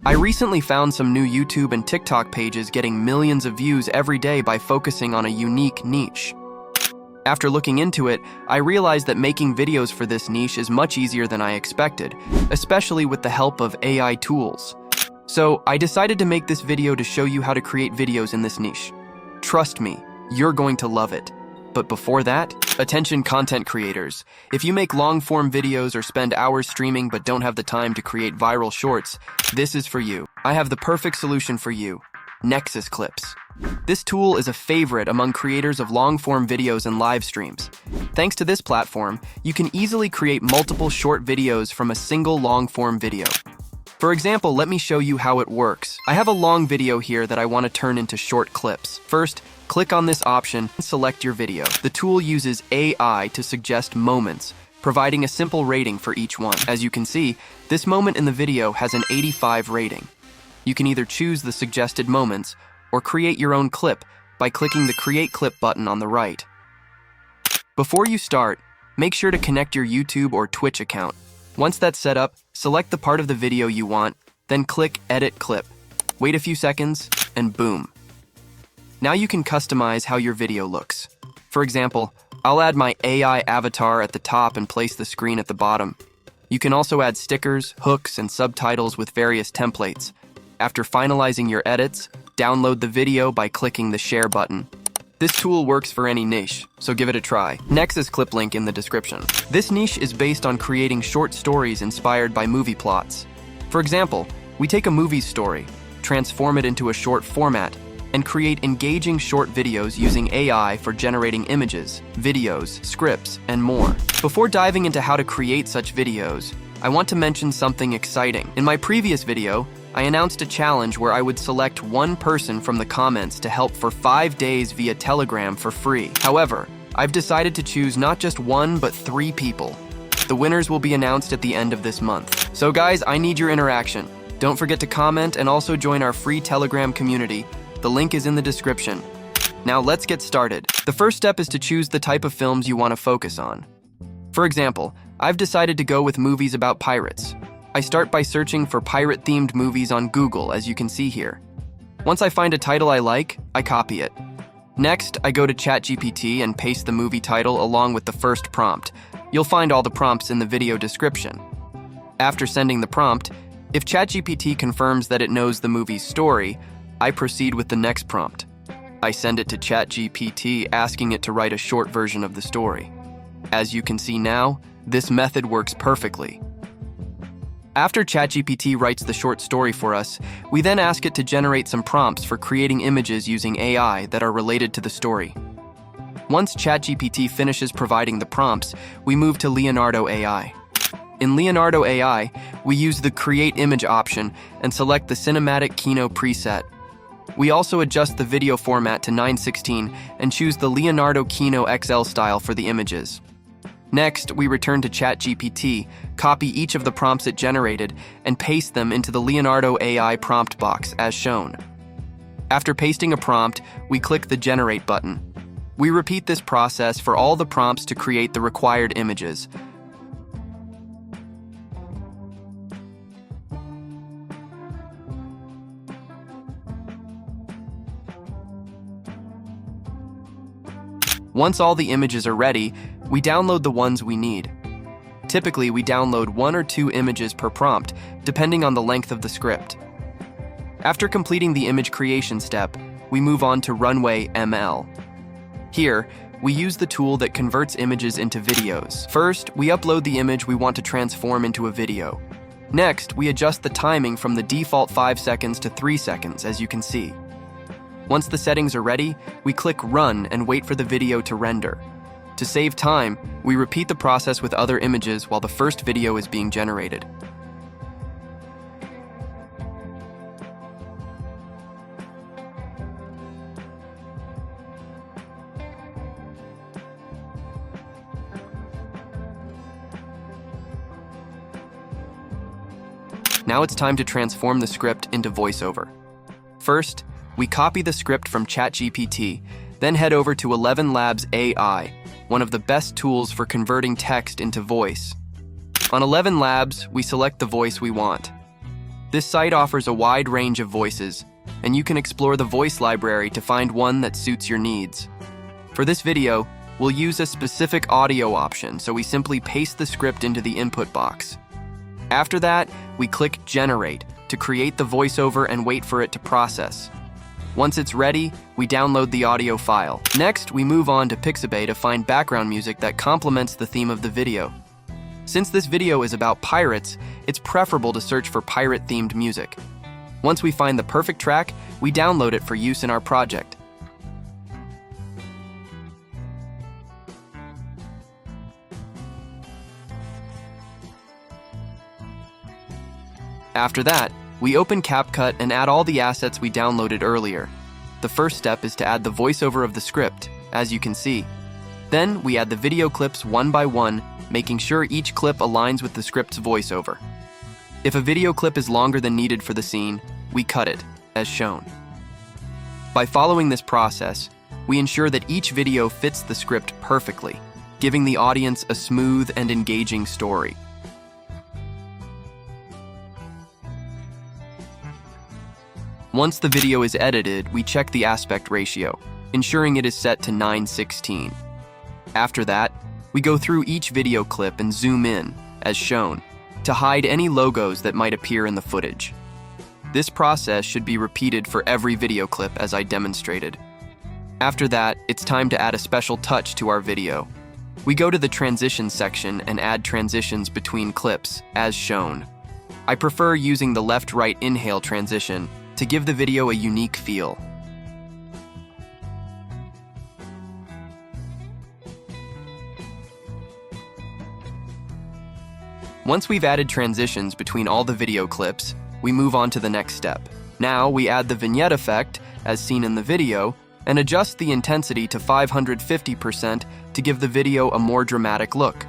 I recently found some new YouTube and TikTok pages getting millions of views every day by focusing on a unique niche. After looking into it, I realized that making videos for this niche is much easier than I expected, especially with the help of AI tools. So I decided to make this video to show you how to create videos in this niche. Trust me, you're going to love it. But before that, attention content creators. If you make long-form videos or spend hours streaming but don't have the time to create viral shorts, this is for you. I have the perfect solution for you, NexusClips. This tool is a favorite among creators of long-form videos and live streams. Thanks to this platform, you can easily create multiple short videos from a single long-form video. For example, let me show you how it works. I have a long video here that I want to turn into short clips. First, click on this option and select your video. The tool uses AI to suggest moments, providing a simple rating for each one. As you can see, this moment in the video has an 85 rating. You can either choose the suggested moments or create your own clip by clicking the Create Clip button on the right. Before you start, make sure to connect your YouTube or Twitch account. Once that's set up, select the part of the video you want, then click Edit Clip. Wait a few seconds, and boom. Now you can customize how your video looks. For example, I'll add my AI avatar at the top and place the screen at the bottom. You can also add stickers, hooks, and subtitles with various templates. After finalizing your edits, download the video by clicking the Share button. This tool works for any niche, so give it a try. NexusClip link in the description. This niche is based on creating short stories inspired by movie plots. For example, we take a movie story, transform it into a short format, and create engaging short videos using AI for generating images, videos, scripts, and more. Before diving into how to create such videos, I want to mention something exciting. In my previous video, I announced a challenge where I would select one person from the comments to help for 5 days via Telegram for free. However, I've decided to choose not just one, but 3 people. The winners will be announced at the end of this month. So guys, I need your interaction. Don't forget to comment and also join our free Telegram community. The link is in the description. Now let's get started. The first step is to choose the type of films you want to focus on. For example, I've decided to go with movies about pirates. I start by searching for pirate-themed movies on Google, as you can see here. Once I find a title I like, I copy it. Next, I go to ChatGPT and paste the movie title along with the first prompt. You'll find all the prompts in the video description. After sending the prompt, if ChatGPT confirms that it knows the movie's story, I proceed with the next prompt. I send it to ChatGPT asking it to write a short version of the story. As you can see now, this method works perfectly. After ChatGPT writes the short story for us, we then ask it to generate some prompts for creating images using AI that are related to the story. Once ChatGPT finishes providing the prompts, we move to Leonardo AI. In Leonardo AI, we use the Create Image option and select the Cinematic Kino preset. We also adjust the video format to 9:16 and choose the Leonardo Kino XL style for the images. Next, we return to ChatGPT, copy each of the prompts it generated, and paste them into the Leonardo AI prompt box as shown. After pasting a prompt, we click the Generate button. We repeat this process for all the prompts to create the required images. Once all the images are ready, we download the ones we need. Typically, we download 1 or 2 images per prompt, depending on the length of the script. After completing the image creation step, we move on to Runway ML. Here, we use the tool that converts images into videos. First, we upload the image we want to transform into a video. Next, we adjust the timing from the default 5 seconds to 3 seconds, as you can see. Once the settings are ready, we click Run and wait for the video to render. To save time, we repeat the process with other images while the first video is being generated. Now it's time to transform the script into voiceover. First, we copy the script from ChatGPT, then head over to 11 Labs AI, one of the best tools for converting text into voice. On 11 Labs, we select the voice we want. This site offers a wide range of voices, and you can explore the voice library to find one that suits your needs. For this video, we'll use a specific audio option, so we simply paste the script into the input box. After that, we click Generate to create the voiceover and wait for it to process. Once it's ready, we download the audio file. Next, we move on to Pixabay to find background music that complements the theme of the video. Since this video is about pirates, it's preferable to search for pirate-themed music. Once we find the perfect track, we download it for use in our project. After that, we open CapCut and add all the assets we downloaded earlier. The first step is to add the voiceover of the script, as you can see. Then we add the video clips one by one, making sure each clip aligns with the script's voiceover. If a video clip is longer than needed for the scene, we cut it, as shown. By following this process, we ensure that each video fits the script perfectly, giving the audience a smooth and engaging story. Once the video is edited, we check the aspect ratio, ensuring it is set to 9:16. After that, we go through each video clip and zoom in, as shown, to hide any logos that might appear in the footage. This process should be repeated for every video clip as I demonstrated. After that, it's time to add a special touch to our video. We go to the transition section and add transitions between clips, as shown. I prefer using the left-right inhale transition to give the video a unique feel. Once we've added transitions between all the video clips, we move on to the next step. Now we add the vignette effect, as seen in the video, and adjust the intensity to 550% to give the video a more dramatic look.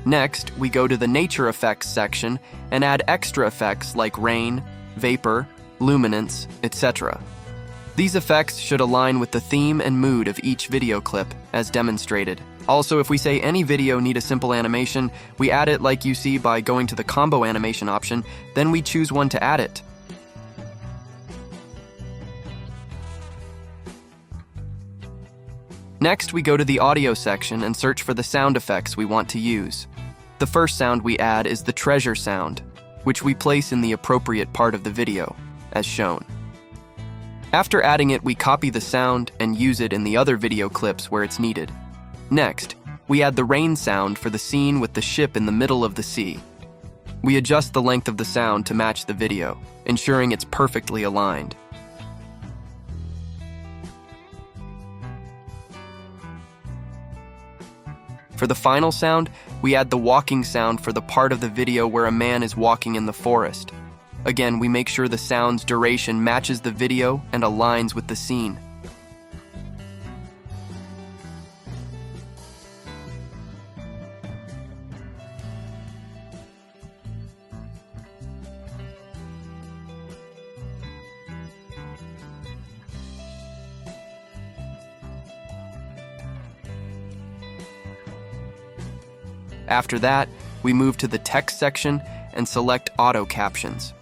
Next, we go to the nature effects section and add extra effects like rain, vapor, luminance, etc. These effects should align with the theme and mood of each video clip, as demonstrated. Also, if we say any video need a simple animation, we add it like you see by going to the combo animation option, then we choose one to add it. Next, we go to the audio section and search for the sound effects we want to use. The first sound we add is the treasure sound, which we place in the appropriate part of the video, as shown. After adding it, we copy the sound and use it in the other video clips where it's needed. Next, we add the rain sound for the scene with the ship in the middle of the sea. We adjust the length of the sound to match the video, ensuring it's perfectly aligned. For the final sound, we add the walking sound for the part of the video where a man is walking in the forest. Again, we make sure the sound's duration matches the video and aligns with the scene. After that, we move to the text section and select Auto Captions.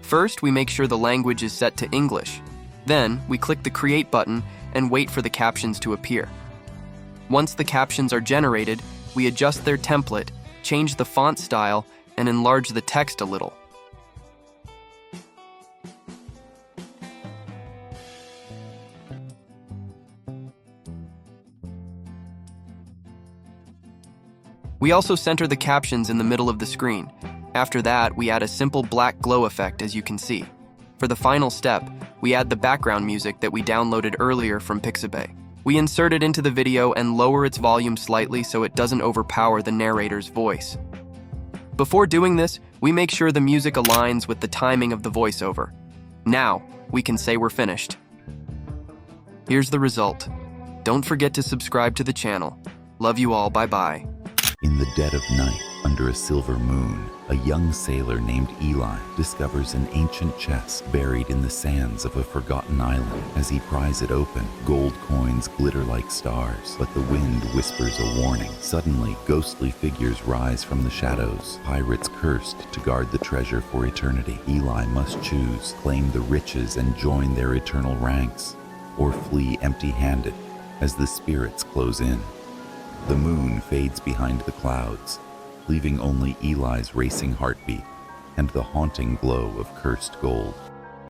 First, we make sure the language is set to English. Then, we click the Create button and wait for the captions to appear. Once the captions are generated, we adjust their template, change the font style, and enlarge the text a little. We also center the captions in the middle of the screen. After that, we add a simple black glow effect, as you can see. For the final step, we add the background music that we downloaded earlier from Pixabay. We insert it into the video and lower its volume slightly so it doesn't overpower the narrator's voice. Before doing this, we make sure the music aligns with the timing of the voiceover. Now, we can say we're finished. Here's the result. Don't forget to subscribe to the channel. Love you all, bye-bye. In the dead of night, Under a silver moon, a young sailor named Eli discovers an ancient chest buried in the sands of a forgotten island. As he pries it open, gold coins glitter like stars, but the wind whispers a warning. Suddenly, ghostly figures rise from the shadows, pirates cursed to guard the treasure for eternity. Eli must choose, claim the riches and join their eternal ranks, or flee empty-handed as the spirits close in. The moon fades behind the clouds, leaving only Eli's racing heartbeat and the haunting glow of cursed gold.